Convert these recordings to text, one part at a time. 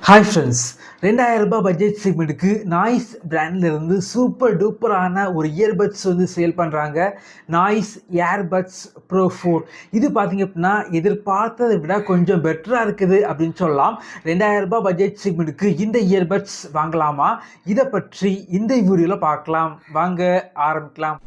Hi friends, ரூ. 2000 budget செக்மெண்ட்டுக்கு noise பிராண்ட்லேருந்து super டூப்பரான ஒரு earbuds sale பண்ணுறாங்க. Noise earbuds bro 4. இது பார்த்தீங்க அப்படின்னா எதிர்பார்த்ததை விட கொஞ்சம் பெட்டராக இருக்குது அப்படின்னு சொல்லலாம். ரூ. 2000 பட்ஜெட் செக்மெண்ட்டுக்கு இந்த இயர்பட்ஸ் வாங்கலாமா? இதை பற்றி இந்த வீடியோவில் பார்க்கலாம். வாங்க ஆரம்பிக்கலாம்.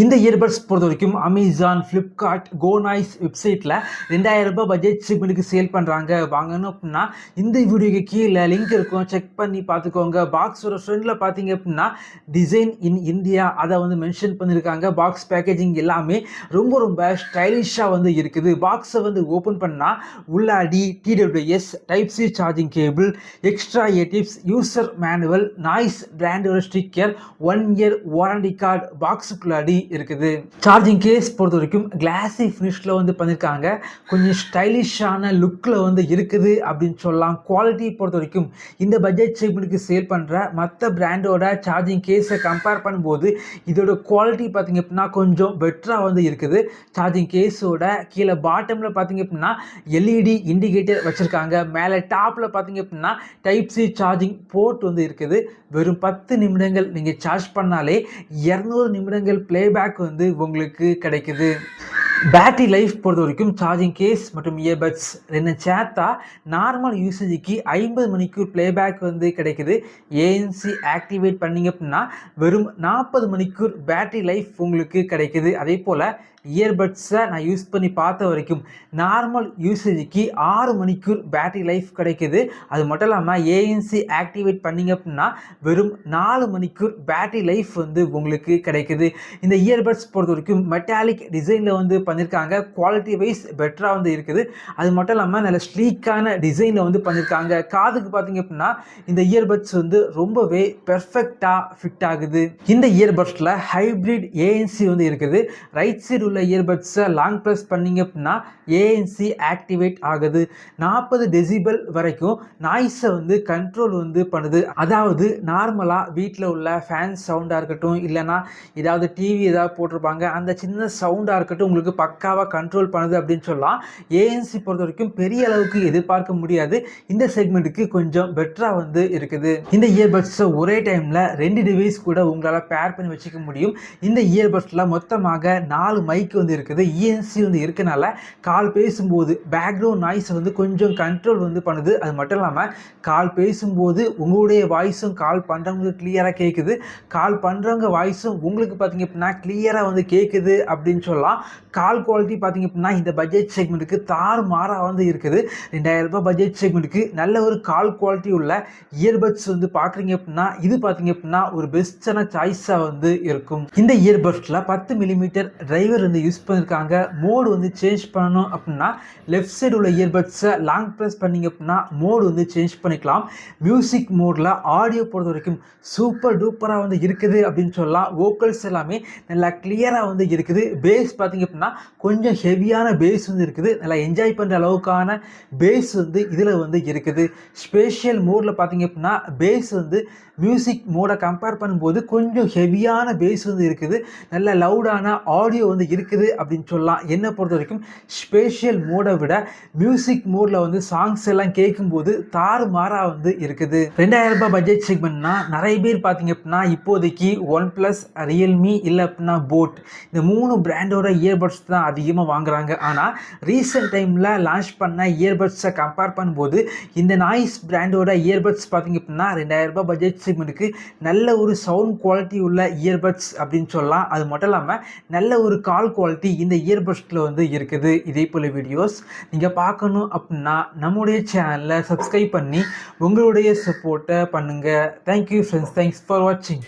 இந்த இயர்பட்ஸ் பொறுத்த வரைக்கும் அமேசான், ஃப்ளிப்கார்ட், கோநாய்ஸ் வெப்சைட்டில் ரூ. 2000 பட்ஜெட் செக்மெண்ட்டுக்கு சேல் பண்ணுறாங்க. வாங்கணும் அப்படின்னா இந்த வீடியோக்கு கீழே லிங்க் இருக்கும், செக் பண்ணி பார்த்துக்கோங்க. பாக்ஸோட ஃப்ரெண்டில் பார்த்தீங்க அப்படின்னா டிசைன் இன் இந்தியா அதை மென்ஷன் பண்ணியிருக்காங்க. பாக்ஸ் பேக்கேஜிங் எல்லாமே ரொம்ப ஸ்டைலிஷாக இருக்குது. பாக்ஸை ஓப்பன் பண்ணால் உள்ளாடி TWS type C charging cable, extra tips, user manual, Noise பிராண்டோட ஸ்டிக்கர், 1 இயர் வாரண்டி கார்டு பாக்ஸுக்குள்ளாடி இருக்குது. சார்ஜிங் கேஸ் பொறுத்த வரைக்கும் கிளாசி ஃபினிஷ்ல பண்ணிருக்காங்க. கொஞ்சம் ஸ்டைலிஷான லுக்ல இருக்குது அப்படின்னு சொல்லலாம். குவாலிட்டி பொறுத்த வரைக்கும் இந்த பட்ஜெட் செக்மெண்ட்டுக்கு சேல் பண்ற மற்ற பிராண்டோட சார்ஜிங் கேஸை கம்பேர் பண்ணும்போது இதோட குவாலிட்டி பார்த்தீங்க அப்படின்னா கொஞ்சம் பெட்டரா இருக்குது. சார்ஜிங் கேஸோட கீழே பாட்டம்ல பார்த்தீங்க அப்படின்னா LED இண்டிகேட்டர் வச்சிருக்காங்க. மேலே டாப்ல பார்த்தீங்க அப்படின்னா டைப் சி சார்ஜிங் போர்ட் இருக்குது. வெறும் 10 நிமிடங்கள் நீங்க சார்ஜ் பண்ணாலே 200 நிமிடங்கள் பிளேபேக் உங்களுக்கு கிடைக்குது. பேட்டரி லைஃப் பொறுத்த வரைக்கும் சார்ஜிங் கேஸ் மற்றும் இயர்பட்ஸ் ரெண்டு சேர்த்தா நார்மல் யூசேஜுக்கு 50 மணிக்கூர் பிளேபேக் கிடைக்குது. ANC ஆக்டிவேட் பண்ணிங்க அப்படின்னா வெறும் 40 மணிக்கூர் பேட்டரி லைஃப் உங்களுக்கு கிடைக்குது. அதே போல் இயர்பட்ஸை நான் யூஸ் பண்ணி பார்த்த வரைக்கும் நார்மல் யூசேஜுக்கு 6 மணிக்கூர் பேட்டரி லைஃப் கிடைக்குது. அது மட்டும் இல்லாமல் ANC ஆக்டிவேட் பண்ணிங்க அப்படின்னா வெறும் 4 மணிக்கூர் பேட்டரி லைஃப் உங்களுக்கு கிடைக்குது. இந்த இயர்பட்ஸ் பொறுத்த வரைக்கும் மெட்டாலிக் டிசைனில் பண்ணியிருக்காங்க. குவாலிட்டி வைஸ் பெட்டராக இருக்குது. அது மட்டும் இல்லாமல் நல்ல ஸ்லீக்கான டிசைனில் பண்ணியிருக்காங்க. காதுக்கு பார்த்தீங்க அப்படின்னா இந்த இயர்பட்ஸ் ரொம்பவே பெர்ஃபெக்டாக ஃபிட் ஆகுது. இந்த இயர்பட்ஸில் ஹைப்ரிட் ANC இருக்குது. ரைட் சைடு உள்ள இயர்பட்ஸை லாங் ப்ரெஸ் பண்ணிங்க அப்படின்னா ANC ஆக்டிவேட் ஆகுது. 40 டெசிபல் வரைக்கும் நாய்ஸை கண்ட்ரோல் பண்ணுது. அதாவது நார்மலாக வீட்டில் உள்ள ஃபேன் சவுண்டாக இருக்கட்டும், இல்லைனா ஏதாவது டிவி ஏதாவது போட்டிருப்பாங்க, அந்த சின்ன சவுண்டாக இருக்கட்டும் உங்களுக்கு பக்காவாக கண்ட்ரோல் பண்ணுது அப்படின்னு சொல்லலாம். ANC பொறுத்த வரைக்கும் பெரிய அளவுக்கு எதிர்பார்க்க முடியாது. இந்த செக்மெண்ட்டுக்கு கொஞ்சம் பெட்டராக இருக்குது. இந்த இயர்பட்ஸை ஒரே டைமில் 2 டிவைஸ் கூட உங்களால் பேர் பண்ணி வச்சுக்க முடியும். இந்த இயர்பட்ஸில் மொத்தமாக 4 மைக் இருக்குது. ANC இருக்கனால கால் பேசும்போது பேக்ரவுண்ட் நாய்ஸ் கொஞ்சம் கண்ட்ரோல் பண்ணுது. அது மட்டும் இல்லாமல் கால் பேசும்போது உங்களுடைய வாய்ஸும் கால் பண்ணுறவங்களுக்கு கிளியராக கேட்குது. கால் பண்ணுறவங்க வாய்ஸும் உங்களுக்கு பார்த்தீங்க அப்படின்னா கிளியராக கேட்குது அப்படின்னு சொல்லலாம். கால் குவாலிட்டி பார்த்தீங்க அப்படின்னா இந்த பட்ஜெட் செக்மெண்ட்டுக்கு தாறுமாறாக இருக்குது. ரூ. 2000 பட்ஜெட் செக்மெண்ட்டுக்கு நல்ல ஒரு கால் குவாலிட்டி உள்ள இயர்பட்ஸ் பார்க்குறீங்க அப்படின்னா இது பார்த்தீங்க அப்படின்னா ஒரு பெஸ்டான சாய்ஸாக இருக்கும். இந்த இயர்பட்ஸில் 10 மில்லிமீட்டர் டிரைவர் யூஸ் பண்ணியிருக்காங்க. மோடு சேஞ்ச் பண்ணணும் அப்படின்னா லெஃப்ட் சைடு உள்ள இயர்பட்ஸை லாங் ப்ரெஸ் பண்ணிங்க அப்படின்னா மோடு சேஞ்ச் பண்ணிக்கலாம். மியூசிக் மோடில் ஆடியோ பொறுத்த வரைக்கும் சூப்பர் டூப்பராக இருக்குது அப்படின்னு சொல்லலாம். வோக்கல்ஸ் எல்லாமே நல்லா கிளியராக இருக்குது. பேஸ் பார்த்தீங்க அப்படின்னா கொஞ்சம் ஹெவியான பேஸ் இருக்குது. நல்லா என்ஜாய் பண்ணுற அளவுக்கான பேஸ் இதில் இருக்குது. ஸ்பேஷியல் மோடில் பார்த்தீங்க அப்படின்னா பேஸ் மியூசிக் மோடை கம்பேர் பண்ணும்போது கொஞ்சம் ஹெவியான பேஸ் இருக்குது. நல்ல லவுடான ஆடியோ இருக்குது அப்படின்னு சொல்லலாம். என்னை பொறுத்த வரைக்கும் ஸ்பேஷியல் மோடை விட மியூசிக் மோடில் சாங்ஸ் எல்லாம் கேட்கும்போது தாறுமாறாக இருக்குது. ரூ. 2000 பட்ஜெட் செக்மெண்ட்னா நிறைய பேர் பார்த்தீங்க அப்படின்னா இப்போதைக்கு OnePlus, ரியல்மி இல்லை அப்படின்னா போட், இந்த 3 பிராண்டோட இயர்பட்ஸ் தான் அதிகமாக வாங்குறாங்க. ஆனால் ரீசெண்ட் டைமில் லான்ச் பண்ண இயர்பட்ஸை கம்பேர் பண்ணும்போது இந்த நாய்ஸ் பிராண்டோட இயர்பட்ஸ் பார்த்தீங்க அப்படின்னா ரூ. 2000 பட்ஜெட் செக்மெண்ட்டுக்கு நல்ல ஒரு சவுண்ட் குவாலிட்டி உள்ள இயர்பட்ஸ் அப்படின்னு சொல்லலாம். அது மட்டும் இல்லாமல் நல்ல ஒரு கால் குவாலிட்டி இந்த இயர்பட்ஸில் இருக்குது. இதே போல் வீடியோஸ் நீங்கள் பார்க்கணும் அப்படின்னா நம்முடைய சேனலை சப்ஸ்கிரைப் பண்ணி உங்களுடைய சப்போர்ட்டை பண்ணுங்கள். தேங்க்யூ ஃப்ரெண்ட்ஸ், தேங்க்ஸ் ஃபார் வாட்சிங்.